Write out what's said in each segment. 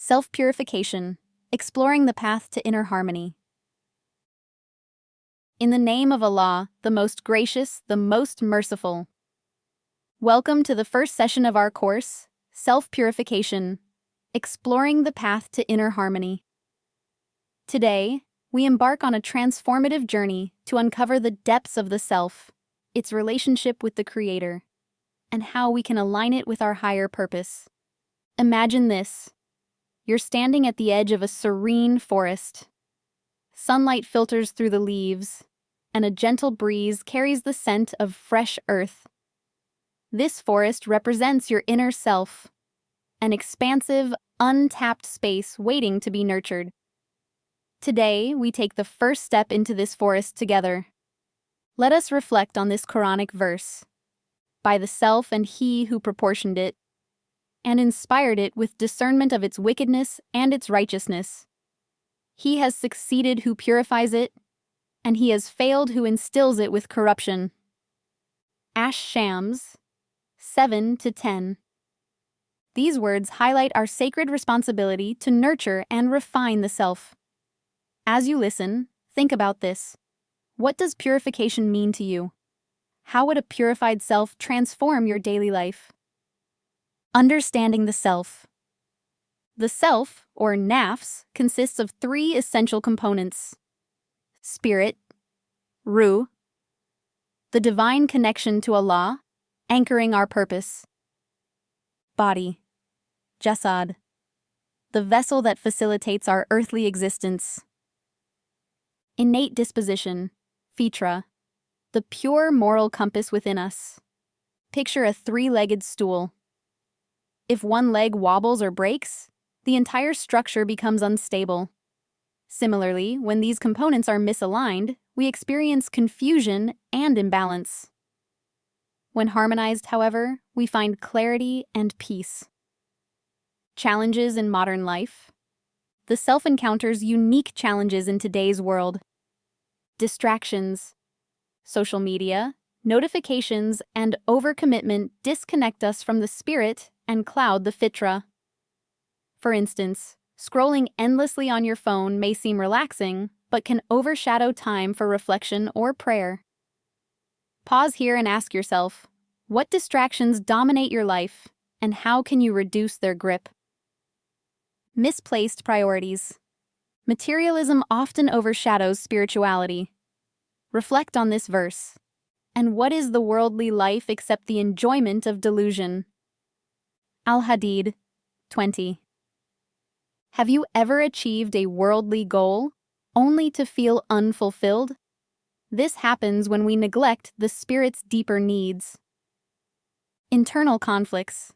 Self-purification, exploring the path to inner harmony. In the name of Allah, the most gracious, the most merciful. Welcome to the first session of our course, Self-Purification, exploring the path to inner harmony. Today, we embark on a transformative journey to uncover the depths of the self, its relationship with the Creator, and how we can align it with our higher purpose. Imagine this. You're standing at the edge of a serene forest. Sunlight filters through the leaves, and a gentle breeze carries the scent of fresh earth. This forest represents your inner self, an expansive, untapped space waiting to be nurtured. Today, we take the first step into this forest together. Let us reflect on this Quranic verse. By the self and He who proportioned it, and inspired it with discernment of its wickedness and its righteousness. He has succeeded who purifies it, and he has failed who instills it with corruption. Ash-Shams 7-10. These words highlight our sacred responsibility to nurture and refine the self. As you listen, think about this. What does purification mean to you? How would a purified self transform your daily life? Understanding the self. The self, or nafs, consists of three essential components: spirit, ruh, the divine connection to Allah, anchoring our purpose; body, jasad, the vessel that facilitates our earthly existence; innate disposition, fitra, the pure moral compass within us. Picture a three-legged stool. If one leg wobbles or breaks, the entire structure becomes unstable. Similarly, when these components are misaligned, we experience confusion and imbalance. When harmonized, however, we find clarity and peace. Challenges in modern life. The self encounters unique challenges in today's world. Distractions, social media, notifications, and overcommitment disconnect us from the spirit and cloud the fitra. For instance, scrolling endlessly on your phone may seem relaxing, but can overshadow time for reflection or prayer. Pause here and ask yourself, what distractions dominate your life, and how can you reduce their grip? Misplaced priorities. Materialism often overshadows spirituality. Reflect on this verse. And what is the worldly life except the enjoyment of delusion? Al-Hadid 20. Have you ever achieved a worldly goal only to feel unfulfilled? This happens when we neglect the spirit's deeper needs. Internal conflicts.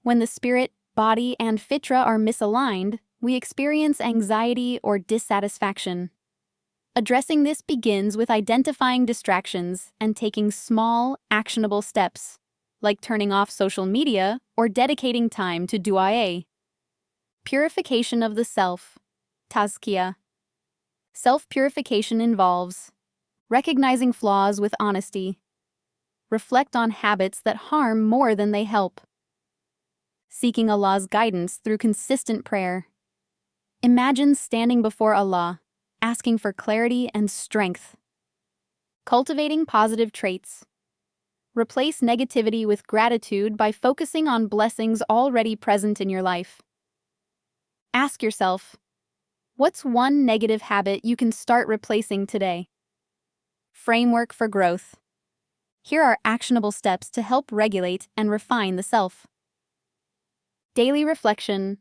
When the spirit, body, and fitra are misaligned, we experience anxiety or dissatisfaction. Addressing this begins with identifying distractions and taking small, actionable steps, like turning off social media or dedicating time to du'a. Purification of the self, tazkiyah. Self-purification involves recognizing flaws with honesty. Reflect on habits that harm more than they help. Seeking Allah's guidance through consistent prayer. Imagine standing before Allah, asking for clarity and strength. Cultivating positive traits. Replace negativity with gratitude by focusing on blessings already present in your life. Ask yourself, what's one negative habit you can start replacing today? Framework for growth. Here are actionable steps to help regulate and refine the self. Daily reflection.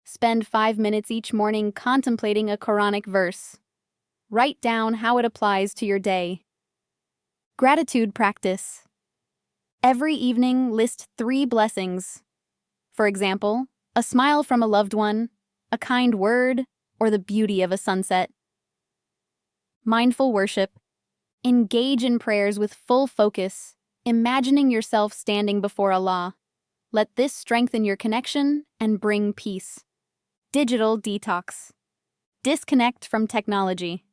Spend 5 minutes each morning contemplating a Quranic verse. Write down how it applies to your day. Gratitude practice. Every evening, list 3 blessings. For example, a smile from a loved one, a kind word, or the beauty of a sunset. Mindful worship. Engage in prayers with full focus, imagining yourself standing before Allah. Let this strengthen your connection and bring peace. Digital detox. Disconnect from technology.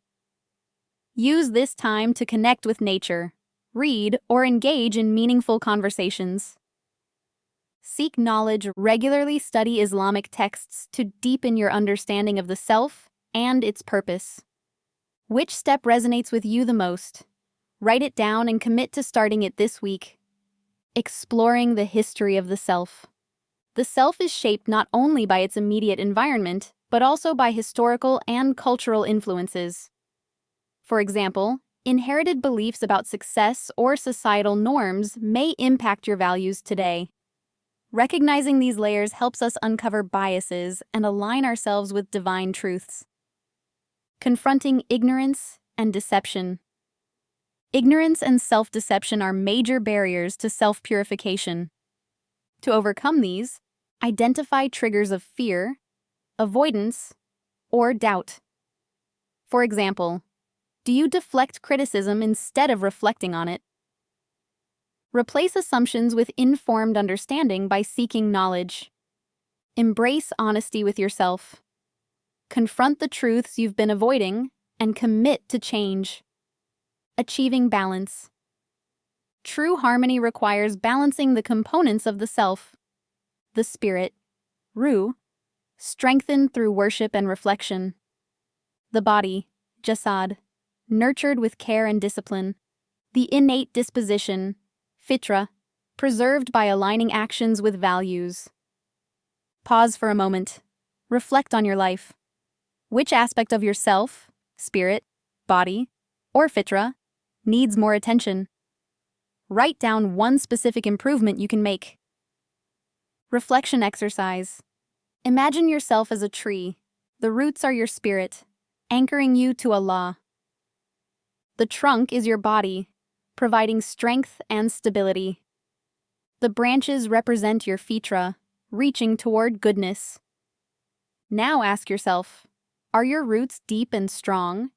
Use this time to connect with nature, read, or engage in meaningful conversations. Seek knowledge, regularly study Islamic texts to deepen your understanding of the self and its purpose. Which step resonates with you the most? Write it down and commit to starting it this week. Exploring the history of the self. The self is shaped not only by its immediate environment, but also by historical and cultural influences. For example, inherited beliefs about success or societal norms may impact your values today. Recognizing these layers helps us uncover biases and align ourselves with divine truths. Confronting ignorance and deception. Ignorance and self-deception are major barriers to self-purification. To overcome these, identify triggers of fear, avoidance, or doubt. For example, do you deflect criticism instead of reflecting on it? Replace assumptions with informed understanding by seeking knowledge. Embrace honesty with yourself. Confront the truths you've been avoiding and commit to change. Achieving balance. True harmony requires balancing the components of the self. The spirit, ruh, strengthened through worship and reflection. The body, jasad, nurtured with care and discipline. The innate disposition, fitra, preserved by aligning actions with values. Pause for a moment. Reflect on your life. Which aspect of yourself, spirit, body, or fitra, needs more attention? Write down one specific improvement you can make. Reflection exercise. Imagine yourself as a tree. The roots are your spirit, anchoring you to Allah. The trunk is your body, providing strength and stability. The branches represent your fitra, reaching toward goodness. Now ask yourself, are your roots deep and strong?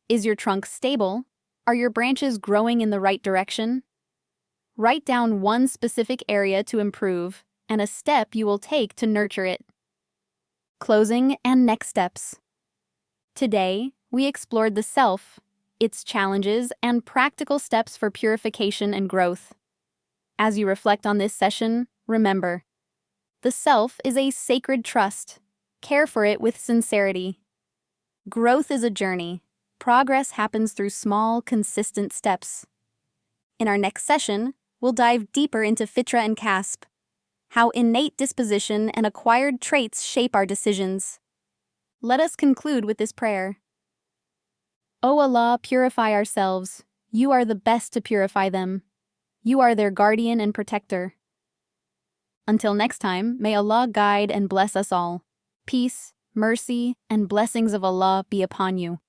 Is your trunk stable? Are your branches growing in the right direction? Write down one specific area to improve and a step you will take to nurture it. Closing and next steps. Today, we explored the self, its challenges, and practical steps for purification and growth. As you reflect on this session, remember, the self is a sacred trust. Care for it with sincerity. Growth is a journey. Progress happens through small, consistent steps. In our next session, we'll dive deeper into fitra and kasb, how innate disposition and acquired traits shape our decisions. Let us conclude with this prayer. O Allah, purify ourselves. You are the best to purify them. You are their guardian and protector. Until next time, may Allah guide and bless us all. Peace, mercy, and blessings of Allah be upon you.